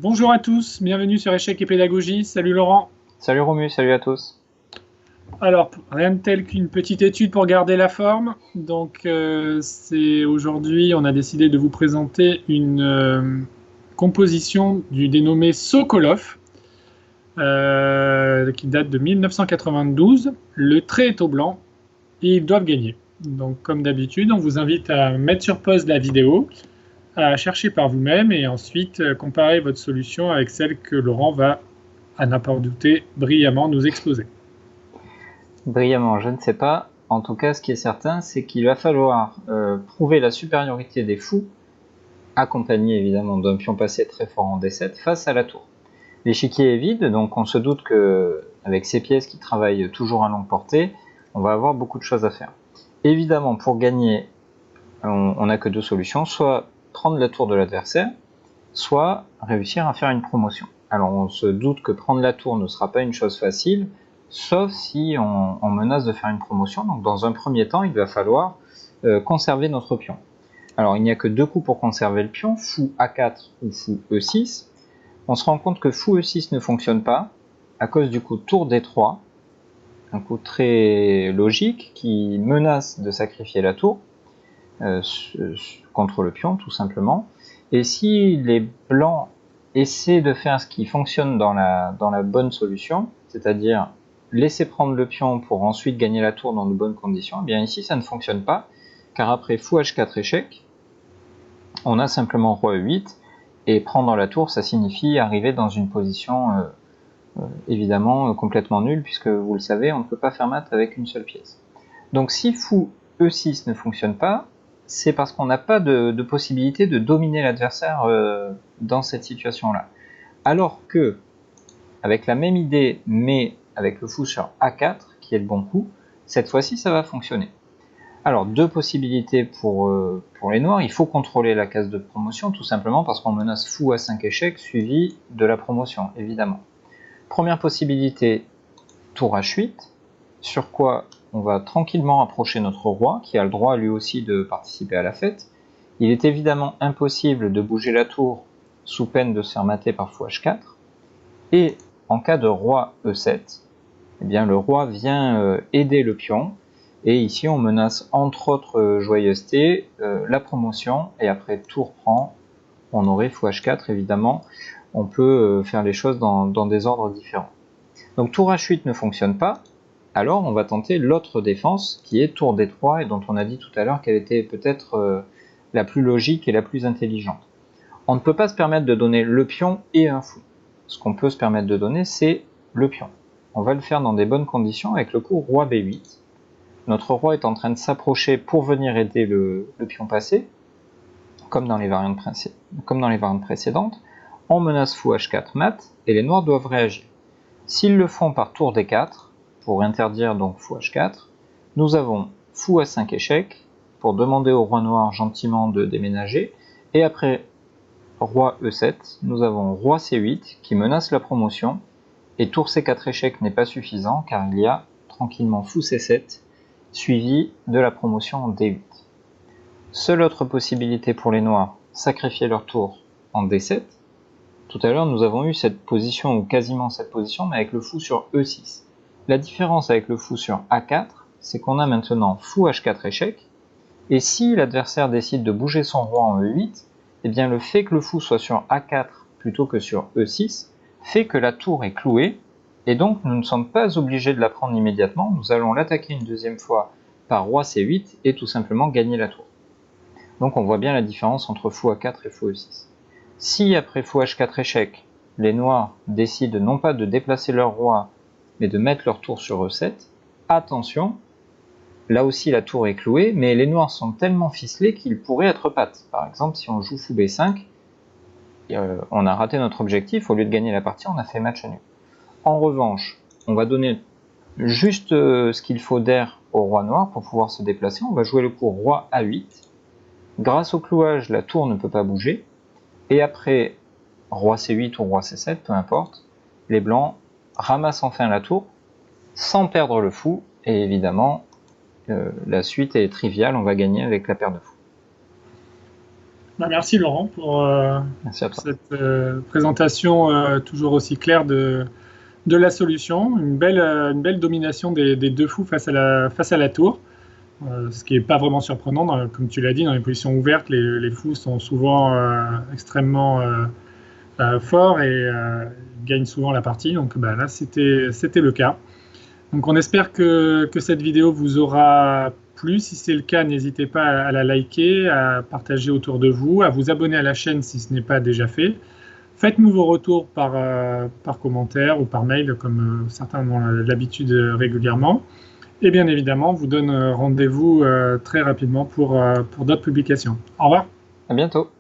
Bonjour à tous, bienvenue sur Échecs et Pédagogie. Salut Laurent. Salut Romu, salut à tous. Alors, rien de tel qu'une petite étude pour garder la forme. Donc, c'est aujourd'hui, on a décidé de vous présenter une composition du dénommé Sokolov, qui date de 1992. Le trait est au blanc et ils doivent gagner. Donc, comme d'habitude, on vous invite à mettre sur pause la vidéo, à chercher par vous-même et ensuite comparer votre solution avec celle que Laurent va, à n'en pas douter, brillamment nous exposer. Brillamment, je ne sais pas. En tout cas, ce qui est certain, c'est qu'il va falloir prouver la supériorité des fous, accompagné évidemment d'un pion passé très fort en D7, face à la tour. L'échiquier est vide, donc on se doute qu'avec ces pièces qui travaillent toujours à longue portée, on va avoir beaucoup de choses à faire. Évidemment, pour gagner, on n'a que deux solutions, soit prendre la tour de l'adversaire, soit réussir à faire une promotion. Alors on se doute que prendre la tour ne sera pas une chose facile, sauf si on menace de faire une promotion. Donc dans un premier temps, il va falloir conserver notre pion. Alors il n'y a que deux coups pour conserver le pion, fou A4 ou fou E6. On se rend compte que fou E6 ne fonctionne pas, à cause du coup tour D3, un coup très logique qui menace de sacrifier la tour contre le pion tout simplement. Et si les blancs essaient de faire ce qui fonctionne dans la bonne solution, c'est-à-dire laisser prendre le pion pour ensuite gagner la tour dans de bonnes conditions, eh bien ici ça ne fonctionne pas, car après fou H4 échec, on a simplement roi E8, et prendre la tour ça signifie arriver dans une position évidemment complètement nulle, puisque vous le savez, on ne peut pas faire mat avec une seule pièce. Donc si fou E6 ne fonctionne pas, c'est parce qu'on n'a pas de possibilité de dominer l'adversaire dans cette situation-là. Alors que, avec la même idée, mais avec le fou sur A4, qui est le bon coup, cette fois-ci ça va fonctionner. Alors, deux possibilités pour les noirs. Il faut contrôler la case de promotion, tout simplement parce qu'on menace fou à 5 échecs, suivi de la promotion, évidemment. Première possibilité, tour H8, sur quoi on va tranquillement approcher notre roi, qui a le droit lui aussi de participer à la fête. Il est évidemment impossible de bouger la tour sous peine de se faire mater par fou H4. Et en cas de roi E7, eh bien le roi vient aider le pion. Et ici on menace entre autres joyeusetés la promotion, et après tour prend, on aurait fou H4 évidemment. On peut faire les choses dans des ordres différents. Donc tour H8 ne fonctionne pas, alors on va tenter l'autre défense qui est tour D3 et dont on a dit tout à l'heure qu'elle était peut-être la plus logique et la plus intelligente. On ne peut pas se permettre de donner le pion et un fou. Ce qu'on peut se permettre de donner, c'est le pion. On va le faire dans des bonnes conditions avec le coup roi B8. Notre roi est en train de s'approcher pour venir aider le pion passé, comme dans les variantes précédentes. On menace fou H4 mat et les noirs doivent réagir. S'ils le font par tour D4, pour interdire donc fou H4, nous avons fou A5 échec, pour demander au roi noir gentiment de déménager, et après roi E7, nous avons roi C8 qui menace la promotion, et tour C4 échec n'est pas suffisant car il y a tranquillement fou C7, suivi de la promotion en D8. Seule autre possibilité pour les noirs, sacrifier leur tour en D7. Tout à l'heure, nous avons eu cette position, ou quasiment cette position, mais avec le fou sur E6. La différence avec le fou sur A4, c'est qu'on a maintenant fou H4 échec, et si l'adversaire décide de bouger son roi en E8, eh bien le fait que le fou soit sur A4 plutôt que sur E6 fait que la tour est clouée, et donc nous ne sommes pas obligés de la prendre immédiatement, nous allons l'attaquer une deuxième fois par roi C8 et tout simplement gagner la tour. Donc on voit bien la différence entre fou A4 et fou E6. Si après fou H4 échec, les noirs décident non pas de déplacer leur roi, mais de mettre leur tour sur E7, attention, là aussi la tour est clouée, mais les noirs sont tellement ficelés qu'ils pourraient être pattes. Par exemple, si on joue fou B5, on a raté notre objectif, au lieu de gagner la partie, on a fait match nul. En revanche, on va donner juste ce qu'il faut d'air au roi noir pour pouvoir se déplacer. On va jouer le coup roi A8. Grâce au clouage, la tour ne peut pas bouger. Et après roi C8 ou roi C7, peu importe, les blancs ramassent enfin la tour sans perdre le fou. Et évidemment, la suite est triviale, on va gagner avec la paire de fous. Merci Laurent pour Merci à toi. cette présentation toujours aussi claire de la solution. Une belle domination des deux fous face à la tour. Ce qui n'est pas vraiment surprenant, comme tu l'as dit, dans les positions ouvertes, les fous sont souvent extrêmement forts et gagnent souvent la partie. Donc là, c'était le cas. Donc on espère que cette vidéo vous aura plu. Si c'est le cas, n'hésitez pas à la liker, à partager autour de vous, à vous abonner à la chaîne si ce n'est pas déjà fait. Faites-nous vos retours par commentaire ou par mail, comme certains ont l'habitude régulièrement. Et bien évidemment, on vous donne rendez-vous très rapidement pour d'autres publications. Au revoir. À bientôt.